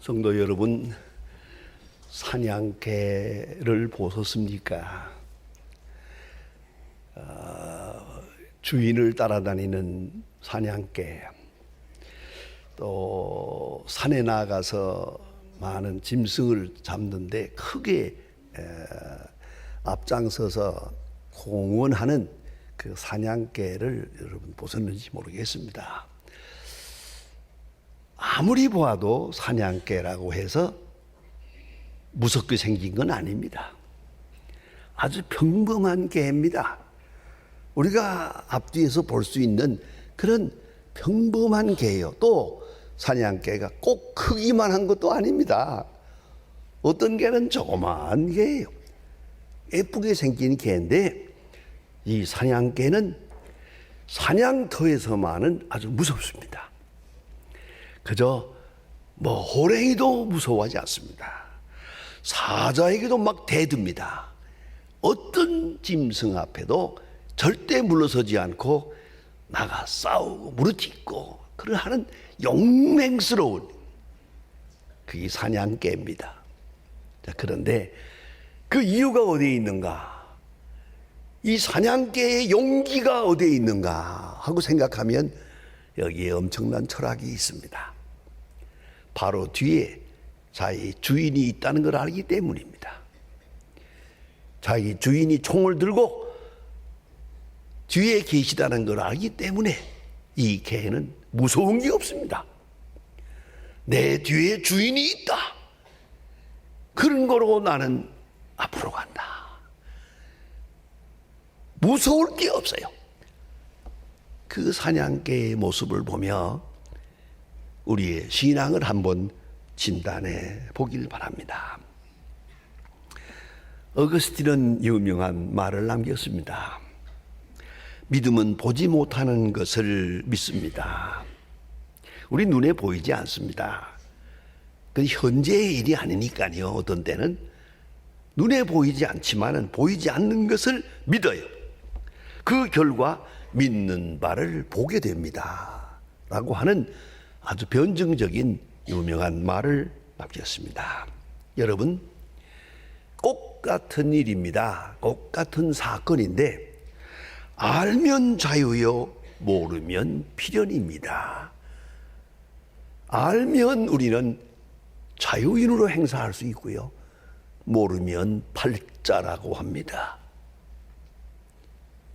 성도 여러분, 사냥개를 보셨습니까? 주인을 따라다니는 사냥개, 또 산에 나가서 많은 짐승을 잡는데 크게 앞장서서 공헌하는 그 사냥개를 여러분 보셨는지 모르겠습니다. 아무리 보아도 사냥개라고 해서 무섭게 생긴 건 아닙니다. 아주 평범한 개입니다. 우리가 앞뒤에서 볼 수 있는 그런 평범한 개예요. 또 사냥개가 꼭 크기만 한 것도 아닙니다. 어떤 개는 조그만 개예요. 예쁘게 생긴 개인데 이 사냥개는 사냥터에서만은 아주 무섭습니다. 그저 호랭이도 무서워하지 않습니다. 사자에게도 막 대듭니다. 어떤 짐승 앞에도 절대 물러서지 않고 나가 싸우고 무릎짓고 그러하는 용맹스러운 그게 사냥개입니다. 자, 그런데 그 이유가 어디에 있는가? 이 사냥개의 용기가 어디에 있는가 하고 생각하면 여기에 엄청난 철학이 있습니다. 바로 뒤에 자기 주인이 있다는 걸 알기 때문입니다. 자기 주인이 총을 들고 뒤에 계시다는 걸 알기 때문에 이 개는 무서운 게 없습니다. 내 뒤에 주인이 있다. 그런 거로 나는 앞으로 간다. 무서울 게 없어요. 그 사냥개의 모습을 보며 우리의 신앙을 한번 진단해 보길 바랍니다. 어거스틴은 유명한 말을 남겼습니다. 믿음은 보지 못하는 것을 믿습니다. 우리 눈에 보이지 않습니다. 그건 현재의 일이 아니니까요. 어떤 때는 눈에 보이지 않지만은 보이지 않는 것을 믿어요. 그 결과 믿는 바를 보게 됩니다. 라고 하는 아주 변증적인 유명한 말을 남겼습니다. 여러분, 꼭 같은 일입니다. 꼭 같은 사건인데 알면 자유요, 모르면 필연입니다. 알면 우리는 자유인으로 행사할 수 있고요, 모르면 팔자라고 합니다.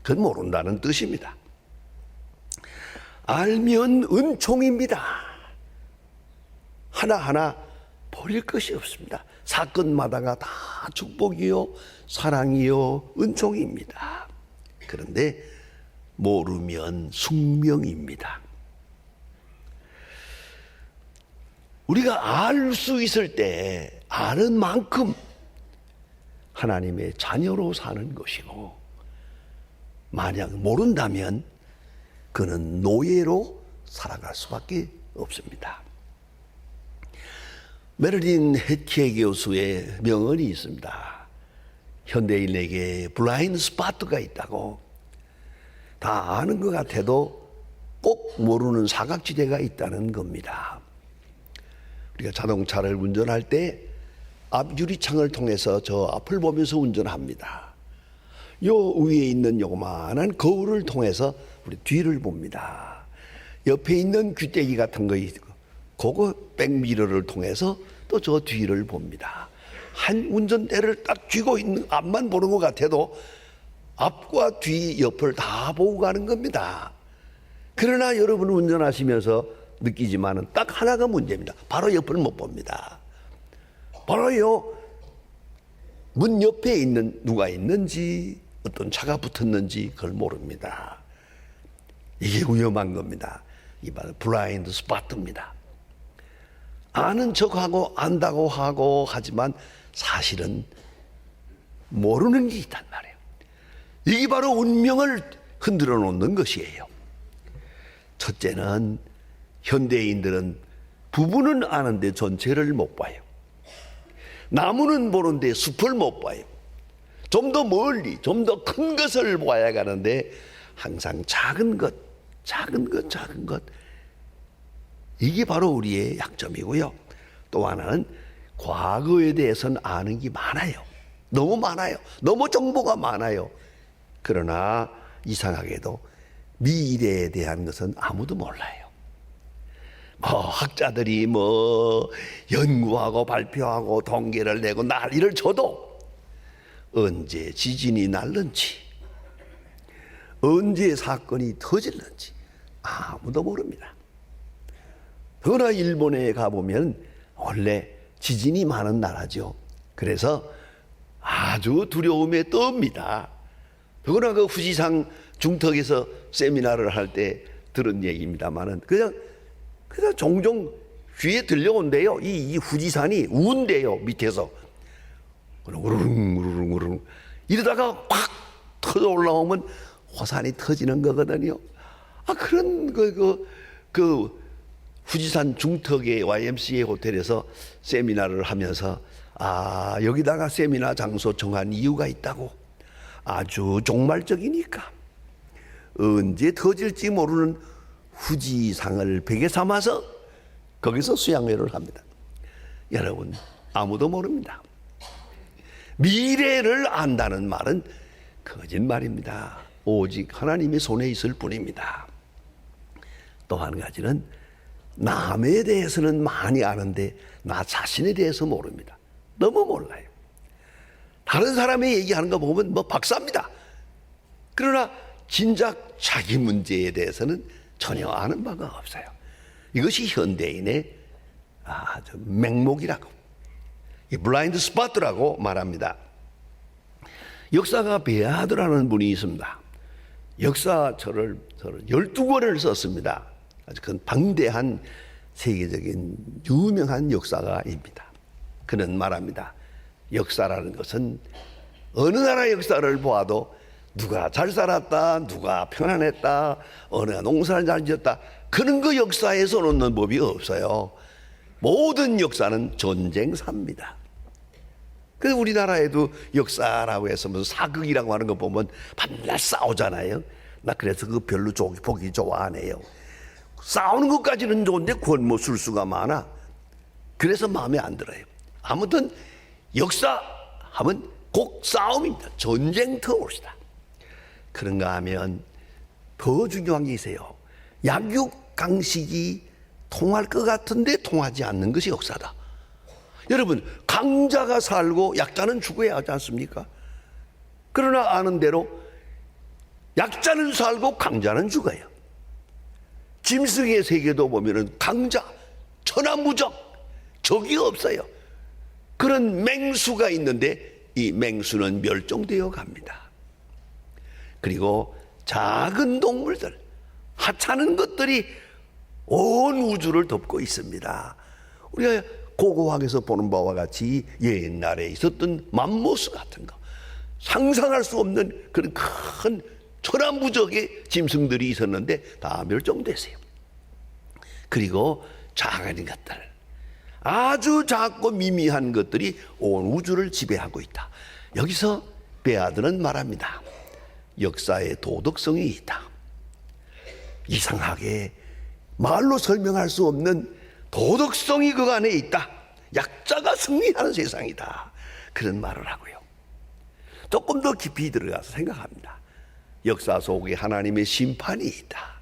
그건 모른다는 뜻입니다. 알면 은총입니다. 하나하나 버릴 것이 없습니다. 사건마다가 다 축복이요, 사랑이요, 은총입니다. 그런데 모르면 숙명입니다. 우리가 알 수 있을 때 아는 만큼 하나님의 자녀로 사는 것이고, 만약 모른다면 그는 노예로 살아갈 수밖에 없습니다. 메르린 헤키에 교수의 명언이 있습니다. 현대인에게 블라인드 스팟가 있다고. 다 아는 것 같아도 꼭 모르는 사각지대가 있다는 겁니다. 우리가 자동차를 운전할 때 앞 유리창을 통해서 저 앞을 보면서 운전합니다. 요 위에 있는 요만한 거울을 통해서 우리 뒤를 봅니다. 옆에 있는 귀때기 같은 거 있고, 그거 백미러를 통해서 또 저 뒤를 봅니다. 한 운전대를 딱 쥐고 있는 앞만 보는 것 같아도 앞과 뒤 옆을 다 보고 가는 겁니다. 그러나 여러분 운전하시면서 느끼지만은 딱 하나가 문제입니다. 바로 옆을 못 봅니다. 바로요, 문 옆에 있는 누가 있는지, 어떤 차가 붙었는지 그걸 모릅니다. 이게 위험한 겁니다. 이 바로 블라인드 스팟입니다. 아는 척하고 안다고 하고 하지만 사실은 모르는 게 있단 말이에요. 이게 바로 운명을 흔들어 놓는 것이에요. 첫째는 현대인들은 부분은 아는데 전체를 못 봐요. 나무는 보는데 숲을 못 봐요. 좀 더 멀리, 좀 더 큰 것을 봐야 가는데 항상 작은 것, 작은 것, 작은 것. 이게 바로 우리의 약점이고요. 또 하나는 과거에 대해서는 아는 게 많아요. 너무 많아요. 너무 정보가 많아요. 그러나 이상하게도 미래에 대한 것은 아무도 몰라요. 학자들이 연구하고 발표하고 통계를 내고 난리를 쳐도 언제 지진이 날는지, 언제 사건이 터질는지 아무도 모릅니다. 그러나 일본에 가보면 원래 지진이 많은 나라죠. 그래서 아주 두려움에 떱니다. 그러나 그 후지산 중턱에서 세미나를 할 때 들은 얘기입니다만은 그냥 종종 귀에 들려온대요. 이 후지산이 운대요. 밑에서 우르릉 이러다가 팍 터져 올라오면 화산이 터지는 거거든요. 그런 그 후지산 중턱의 YMCA 호텔에서 세미나를 하면서 여기다가 세미나 장소 정한 이유가 있다고. 아주 종말적이니까 언제 터질지 모르는 후지산을 베개 삼아서 거기서 수양회를 합니다. 여러분, 아무도 모릅니다. 미래를 안다는 말은 거짓말입니다. 오직 하나님의 손에 있을 뿐입니다. 또 한 가지는 남에 대해서는 많이 아는데 나 자신에 대해서 모릅니다. 너무 몰라요. 다른 사람이 얘기하는 거 보면 박사입니다. 그러나 진작 자기 문제에 대해서는 전혀 아는 바가 없어요. 이것이 현대인의 아주 맹목이라고, 블라인드 스팟라고 말합니다. 역사가 베아드라는 분이 있습니다. 역사서를 12권을 썼습니다. 아주 그 방대한 세계적인 유명한 역사가입니다. 그는 말합니다. 역사라는 것은 어느 나라 역사를 보아도 누가 잘 살았다, 누가 편안했다, 어느 농사를 잘 지었다, 그런 거 역사에서 놓는 법이 없어요. 모든 역사는 전쟁사입니다. 그래서 우리나라에도 역사라고 해서 무슨 사극이라고 하는 거 보면 밤낮 싸우잖아요. 나 그래서 그 별로 보기 좋아 안 해요. 싸우는 것까지는 좋은데 권모술수가 많아. 그래서 마음에 안 들어요. 아무튼 역사 하면 꼭 싸움입니다. 전쟁터입니다. 그런가 하면 더 중요한 게 있어요. 약육강식이 통할 것 같은데 통하지 않는 것이 역사다. 여러분, 강자가 살고 약자는 죽어야 하지 않습니까? 그러나 아는 대로 약자는 살고 강자는 죽어요. 짐승의 세계도 보면은 강자, 천하무적, 적이 없어요. 그런 맹수가 있는데 이 맹수는 멸종되어 갑니다. 그리고 작은 동물들, 하찮은 것들이 온 우주를 덮고 있습니다. 우리가 고고학에서 보는 바와 같이 옛날에 있었던 맘모스 같은 거, 상상할 수 없는 그런 큰 천하무적의 짐승들이 있었는데 다 멸종됐어요. 그리고 작은 것들, 아주 작고 미미한 것들이 온 우주를 지배하고 있다. 여기서 베아드는 말합니다. 역사에 도덕성이 있다. 이상하게 말로 설명할 수 없는 도덕성이 그 안에 있다. 약자가 승리하는 세상이다. 그런 말을 하고요. 조금 더 깊이 들어가서 생각합니다. 역사 속에 하나님의 심판이 있다.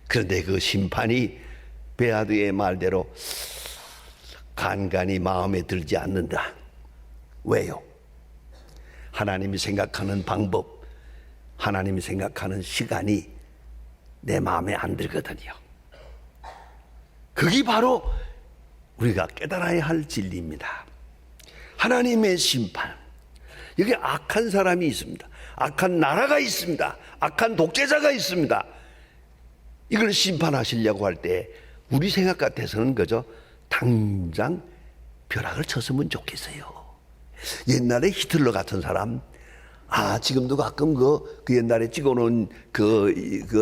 그런데 그 심판이 베아드의 말대로 간간히 마음에 들지 않는다. 왜요? 하나님이 생각하는 방법, 하나님이 생각하는 시간이 내 마음에 안 들거든요. 그게 바로 우리가 깨달아야 할 진리입니다. 하나님의 심판. 여기 악한 사람이 있습니다. 악한 나라가 있습니다. 악한 독재자가 있습니다. 이걸 심판하시려고 할 때 우리 생각 같아서는 그저 당장 벼락을 쳤으면 좋겠어요. 옛날에 히틀러 같은 사람, 지금도 가끔 그 옛날에 찍어놓은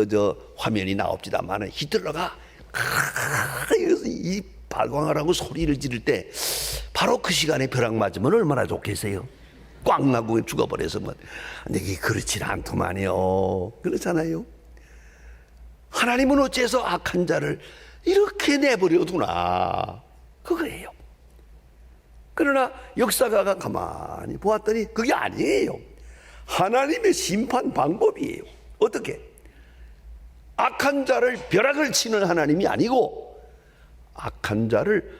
저 화면이 나옵니다만 히틀러가 이 발광하라고 소리를 지를 때 바로 그 시간에 벼락 맞으면 얼마나 좋겠어요. 꽝 나고 죽어버려서만. 근데 이게 그렇지 않더만요. 그렇잖아요. 하나님은 어째서 악한 자를 이렇게 내버려 두나. 그거예요. 그러나 역사가가 가만히 보았더니 그게 아니에요. 하나님의 심판 방법이에요. 어떻게? 악한 자를 벼락을 치는 하나님이 아니고 악한 자를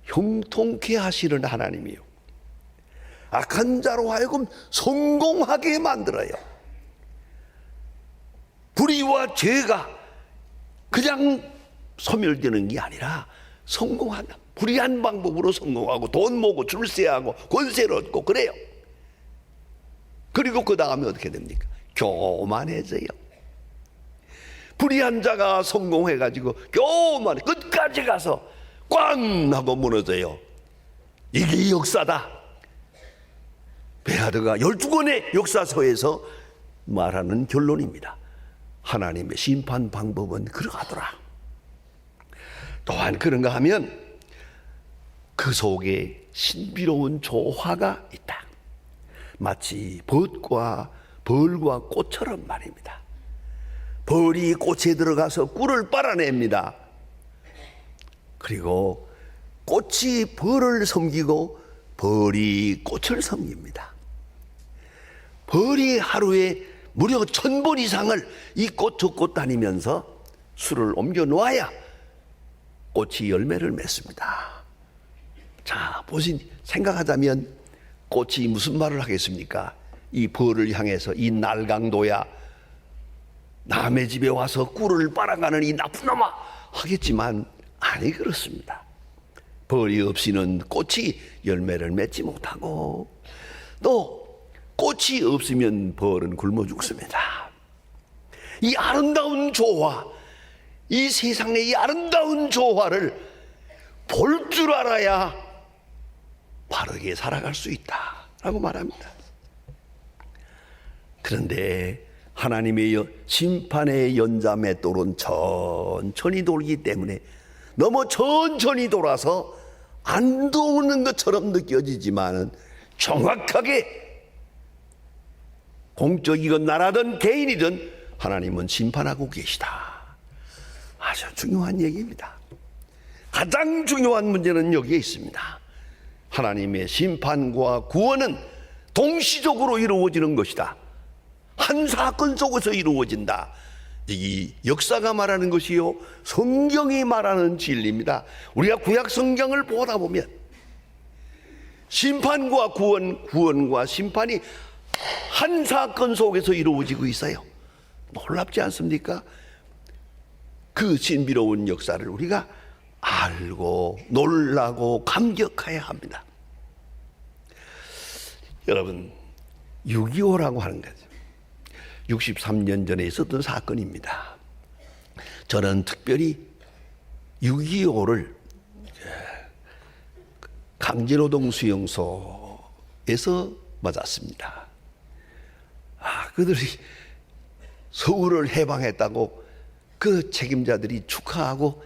형통케 하시는 하나님이에요. 악한 자로 하여금 성공하게 만들어요. 불의와 죄가 그냥 소멸되는 게 아니라 성공한다. 불의한 방법으로 성공하고 돈 모으고 출세하고 권세를 얻고 그래요. 그리고 그 다음에 어떻게 됩니까? 교만해져요. 불의한 자가 성공해가지고 교만해 끝까지 가서 꽝 하고 무너져요. 이게 역사다. 베하드가 12권의 역사서에서 말하는 결론입니다. 하나님의 심판 방법은 그러하더라. 또한 그런가 하면 그 속에 신비로운 조화가 있다. 마치 벌과 꽃처럼 말입니다. 벌이 꽃에 들어가서 꿀을 빨아냅니다. 그리고 꽃이 벌을 섬기고 벌이 꽃을 섬깁니다. 벌이 하루에 무려 1000번 이상을 이 꽃 저 꽃 다니면서 술을 옮겨 놓아야 꽃이 열매를 맺습니다. 자, 생각하자면 꽃이 무슨 말을 하겠습니까? 이 벌을 향해서 이 날강도야 남의 집에 와서 꿀을 빨아가는 이 나쁜 놈아 하겠지만 아니 그렇습니다. 벌이 없이는 꽃이 열매를 맺지 못하고 또 꽃이 없으면 벌은 굶어 죽습니다. 이 아름다운 조화, 이 세상의 이 아름다운 조화를 볼 줄 알아야 바르게 살아갈 수 있다라고 말합니다. 그런데 하나님의 심판의 연자맷돌은 천천히 돌기 때문에 너무 천천히 돌아서 안 도는 것처럼 느껴지지만은 정확하게 공적이건 나라든 개인이든 하나님은 심판하고 계시다. 아주 중요한 얘기입니다. 가장 중요한 문제는 여기에 있습니다. 하나님의 심판과 구원은 동시적으로 이루어지는 것이다. 한 사건 속에서 이루어진다. 이 역사가 말하는 것이요, 성경이 말하는 진리입니다. 우리가 구약 성경을 보다 보면 심판과 구원과 심판이 한 사건 속에서 이루어지고 있어요. 놀랍지 않습니까? 그 신비로운 역사를 우리가 알고 놀라고 감격해야 합니다. 여러분, 6.25라고 하는 거죠. 63년 전에 있었던 사건입니다. 저는 특별히 6.25를 강제노동 수용소에서 맞았습니다. 그들이 서울을 해방했다고 그 책임자들이 축하하고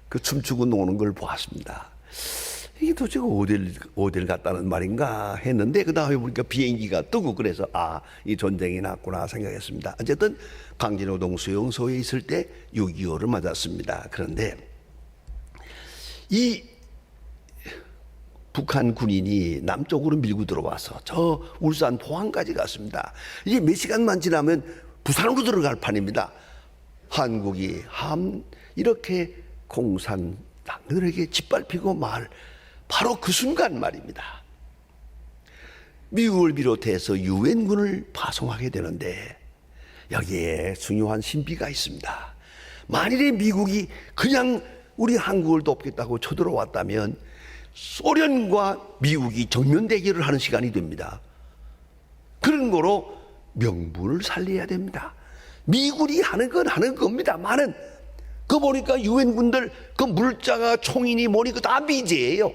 그 춤추고 노는 걸 보았습니다. 이게 도대체 어딜 갔다는 말인가 했는데 그 다음에 보니까 비행기가 뜨고 그래서 이 전쟁이 났구나 생각했습니다. 어쨌든 강제노동 수용소에 있을 때 6.25를 맞았습니다. 그런데 이 북한 군인이 남쪽으로 밀고 들어와서 저 울산 포항까지 갔습니다. 이제 몇 시간만 지나면 부산으로 들어갈 판입니다. 한국이 이렇게 공산당들에게 짓밟히고 바로 그 순간 말입니다. 미국을 비롯해서 유엔군을 파송하게 되는데 여기에 중요한 신비가 있습니다. 만일에 미국이 그냥 우리 한국을 돕겠다고 쳐들어왔다면 소련과 미국이 정면 대결을 하는 시간이 됩니다. 그런 거로 명분을 살려야 됩니다. 미군이 하는 건 하는 겁니다만은 그 보니까 유엔군들 그 물자가 총이니 뭐니 그 다 미제예요.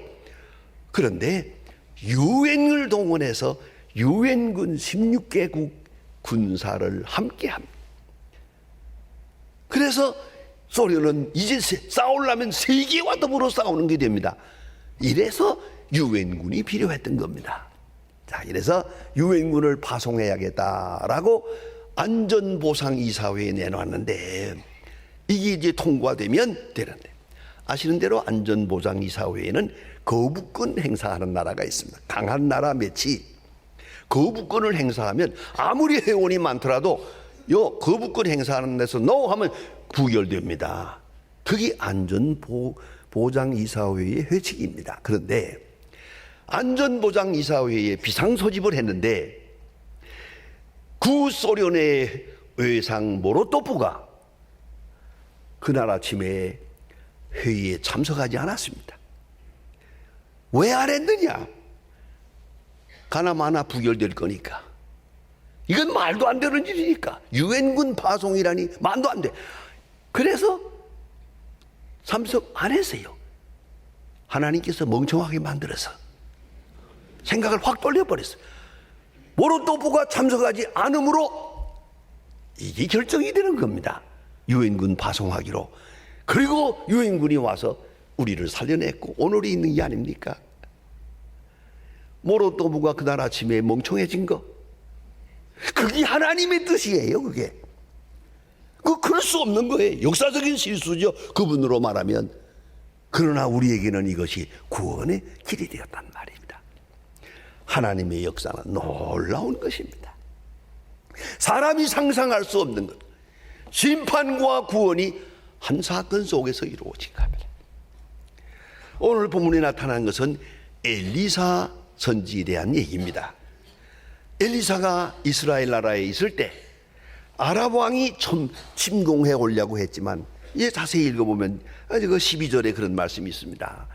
그런데 유엔을 동원해서 유엔군 16개국 군사를 함께 합니다. 그래서 소련은 이제 싸우려면 세계와 더불어 싸우는 게 됩니다. 이래서 유엔군이 필요했던 겁니다. 자, 이래서 유엔군을 파송해야겠다라고 안전보상이사회에 내놨는데 이게 이제 통과되면 되는데 아시는 대로 안전보장이사회에는 거부권 행사하는 나라가 있습니다. 강한 나라 몇이 거부권을 행사하면 아무리 회원이 많더라도 요 거부권 행사하는 데서 NO 하면 부결됩니다. 그게 안전보장이사회의 회칙입니다. 그런데 안전보장이사회에 비상소집을 했는데 구소련의 외상 모로토프가 그날 아침에 회의에 참석하지 않았습니다. 왜 안 했느냐? 가나마나 부결될 거니까. 이건 말도 안 되는 일이니까. 유엔군 파송이라니 말도 안 돼. 그래서 참석 안 했어요. 하나님께서 멍청하게 만들어서 생각을 확 돌려버렸어요. 모로토프가 참석하지 않으므로 이게 결정이 되는 겁니다. 유엔군 파송하기로. 그리고 유엔군이 와서 우리를 살려냈고 오늘이 있는 게 아닙니까? 모로토프가 그날 아침에 멍청해진 거, 그게 하나님의 뜻이에요. 그게 그럴 수 없는 거예요. 역사적인 실수죠, 그분으로 말하면. 그러나 우리에게는 이것이 구원의 길이 되었단 말입니다. 하나님의 역사는 놀라운 것입니다. 사람이 상상할 수 없는 것, 심판과 구원이 한 사건 속에서 이루어진 겁니다. 오늘 본문에 나타난 것은 엘리사 선지에 대한 얘기입니다. 엘리사가 이스라엘 나라에 있을 때 아랍 왕이 좀 침공해 오려고 했지만, 이제 자세히 읽어보면 그 12절에 그런 말씀이 있습니다.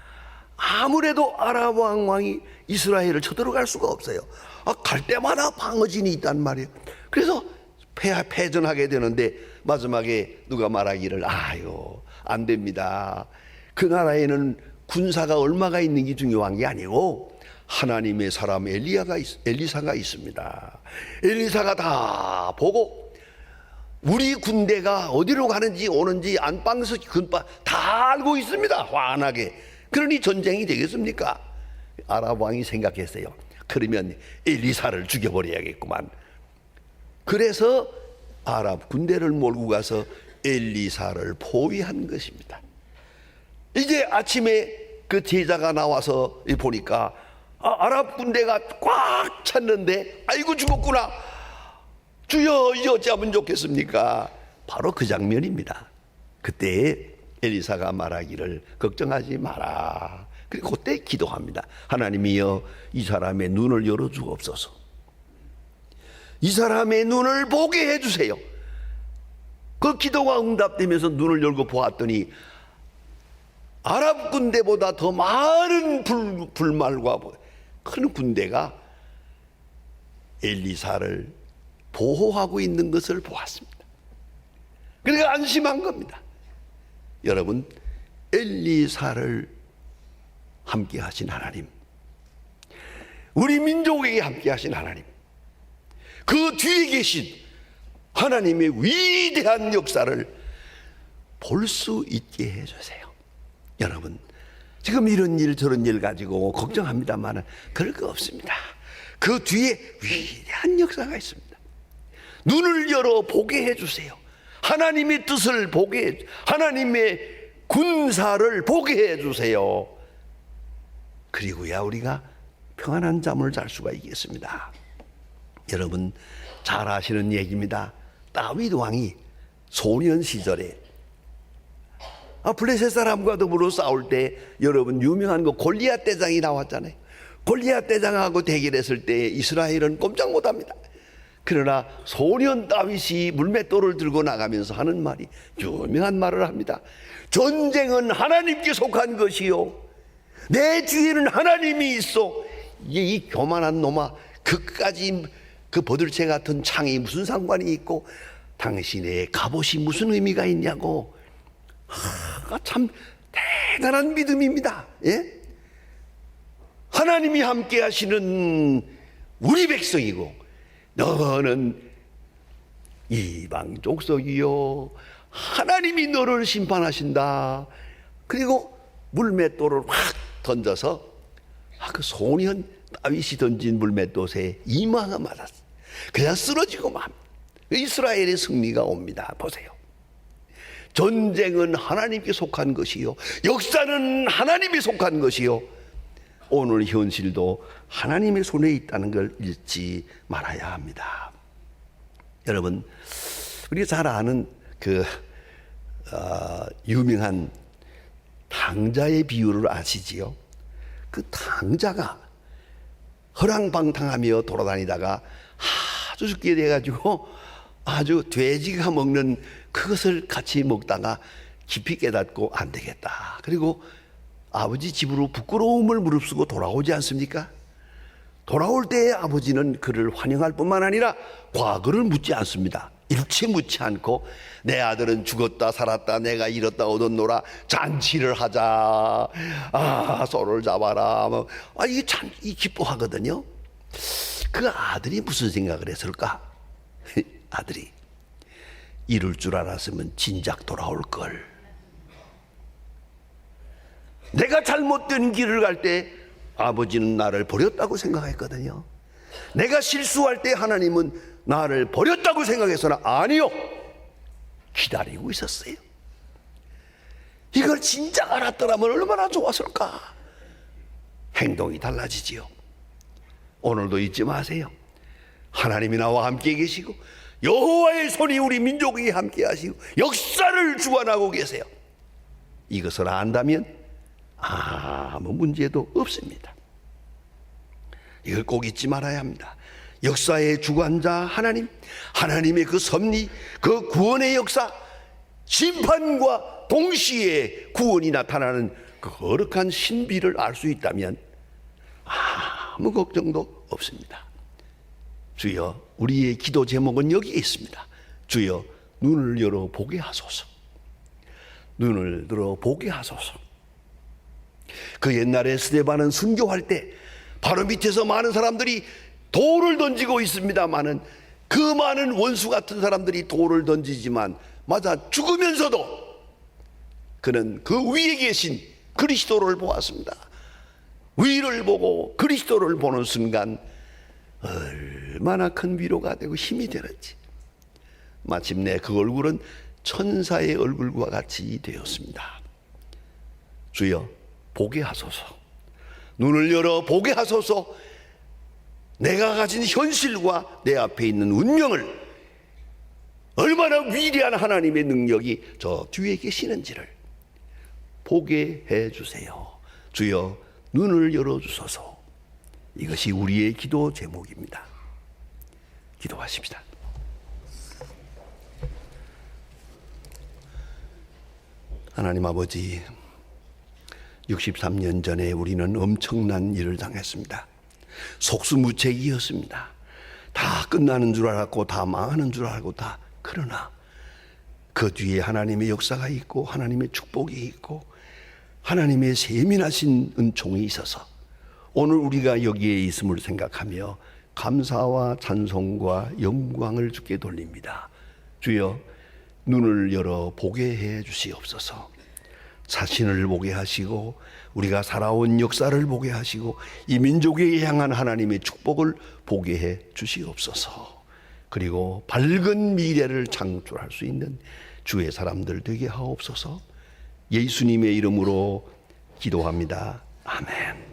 아무래도 아랍 왕이 이스라엘을 쳐들어갈 수가 없어요. 갈 때마다 방어진이 있단 말이에요. 그래서 패전하게 되는데 마지막에 누가 말하기를, 아유 안 됩니다. 그 나라에는 군사가 얼마가 있는 게 중요한 게 아니고 하나님의 사람 엘리사가 있습니다. 엘리사가 다 보고 우리 군대가 어디로 가는지 오는지 안방에서 근방 다 알고 있습니다. 환하게. 그러니 전쟁이 되겠습니까? 아랍 왕이 생각했어요. 그러면 엘리사를 죽여버려야겠구만. 그래서 아랍 군대를 몰고 가서 엘리사를 포위한 것입니다. 이제 아침에 그 제자가 나와서 보니까 아랍 군대가 꽉 찼는데, 아이고 죽었구나. 주여 이제 어찌하면 좋겠습니까? 바로 그 장면입니다. 그때 엘리사가 말하기를 걱정하지 마라. 그리고 그때 기도합니다. 하나님이여 이 사람의 눈을 열어주옵소서. 이 사람의 눈을 보게 해주세요. 그 기도가 응답되면서 눈을 열고 보았더니 아랍 군대보다 더 많은 불말과 큰 군대가 엘리사를 보호하고 있는 것을 보았습니다. 그러니까 안심한 겁니다. 여러분, 엘리사를 함께 하신 하나님, 우리 민족에게 함께 하신 하나님, 그 뒤에 계신 하나님의 위대한 역사를 볼 수 있게 해주세요. 여러분, 지금 이런 일 저런 일 가지고 걱정합니다만 그럴 거 없습니다. 그 뒤에 위대한 역사가 있습니다. 눈을 열어 보게 해주세요. 하나님의 뜻을 보게, 하나님의 군사를 보게 해주세요. 그리고야 우리가 평안한 잠을 잘 수가 있겠습니다. 여러분 잘 아시는 얘기입니다. 다윗 왕이 소년 시절에 블레셋 사람과 더불어 싸울 때 여러분 유명한 거 골리앗 대장이 나왔잖아요. 골리앗 대장하고 대결했을 때 이스라엘은 꼼짝 못합니다. 그러나 소년 다윗이 물맷돌을 들고 나가면서 하는 말이 유명한 말을 합니다. 전쟁은 하나님께 속한 것이요, 내 뒤에는 하나님이 있어. 이 교만한 놈아, 그까지 그 버들채 같은 창이 무슨 상관이 있고 당신의 갑옷이 무슨 의미가 있냐고. 참 대단한 믿음입니다. 예? 하나님이 함께 하시는 우리 백성이고 너는 이방 족속이요, 하나님이 너를 심판하신다. 그리고 물맷돌을 확 던져서 그 소년 다윗이 던진 물맷돌에 이마가 맞았어. 그냥 쓰러지고 만 이스라엘의 승리가 옵니다. 보세요. 전쟁은 하나님께 속한 것이요, 역사는 하나님께 속한 것이요, 오늘 현실도 하나님의 손에 있다는 걸 잊지 말아야 합니다. 여러분, 우리가 잘 아는 유명한 탕자의 비유를 아시지요? 그 탕자가 허랑방탕하며 돌아다니다가 아주 죽게 돼가지고 아주 돼지가 먹는 그것을 같이 먹다가 깊이 깨닫고 안 되겠다. 그리고 아버지 집으로 부끄러움을 무릅쓰고 돌아오지 않습니까? 돌아올 때에 아버지는 그를 환영할 뿐만 아니라 과거를 묻지 않습니다. 일체 묻지 않고 내 아들은 죽었다 살았다 내가 잃었다 얻었노라 잔치를 하자, 소를 잡아라, 이게 참 기뻐하거든요. 그 아들이 무슨 생각을 했을까? 아들이 이럴 줄 알았으면 진작 돌아올 걸. 내가 잘못된 길을 갈 때 아버지는 나를 버렸다고 생각했거든요. 내가 실수할 때 하나님은 나를 버렸다고 생각해서는 아니요, 기다리고 있었어요. 이걸 진작 알았더라면 얼마나 좋았을까. 행동이 달라지지요. 오늘도 잊지 마세요. 하나님이 나와 함께 계시고 여호와의 손이 우리 민족에게 함께 하시고 역사를 주관하고 계세요. 이것을 안다면 아무 문제도 없습니다. 이걸 꼭 잊지 말아야 합니다. 역사의 주관자 하나님, 하나님의 그 섭리, 그 구원의 역사, 심판과 동시에 구원이 나타나는 그 거룩한 신비를 알 수 있다면 아무 걱정도 없습니다. 주여, 우리의 기도 제목은 여기에 있습니다. 주여, 눈을 열어 보게 하소서. 눈을 들어 보게 하소서. 그 옛날에 스데반은 순교할 때 바로 밑에서 많은 사람들이 돌을 던지고 있습니다마는 그 많은 원수 같은 사람들이 돌을 던지지만 맞아 죽으면서도 그는 그 위에 계신 그리스도를 보았습니다. 위를 보고 그리스도를 보는 순간 얼마나 큰 위로가 되고 힘이 되는지, 마침내 그 얼굴은 천사의 얼굴과 같이 되었습니다. 주여, 보게 하소서. 눈을 열어 보게 하소서. 내가 가진 현실과 내 앞에 있는 운명을, 얼마나 위대한 하나님의 능력이 저 뒤에 계시는지를 보게 해 주세요. 주여, 눈을 열어 주소서. 이것이 우리의 기도 제목입니다. 기도하십시다. 하나님 아버지, 63년 전에 우리는 엄청난 일을 당했습니다. 속수무책이었습니다. 다 끝나는 줄 알았고 다 망하는 줄 알고 다. 그러나 그 뒤에 하나님의 역사가 있고 하나님의 축복이 있고 하나님의 세밀하신 은총이 있어서 오늘 우리가 여기에 있음을 생각하며 감사와 찬송과 영광을 주께 돌립니다. 주여, 눈을 열어 보게 해 주시옵소서. 자신을 보게 하시고 우리가 살아온 역사를 보게 하시고 이 민족에 향한 하나님의 축복을 보게 해 주시옵소서. 그리고 밝은 미래를 창출할 수 있는 주의 사람들 되게 하옵소서. 예수님의 이름으로 기도합니다. 아멘.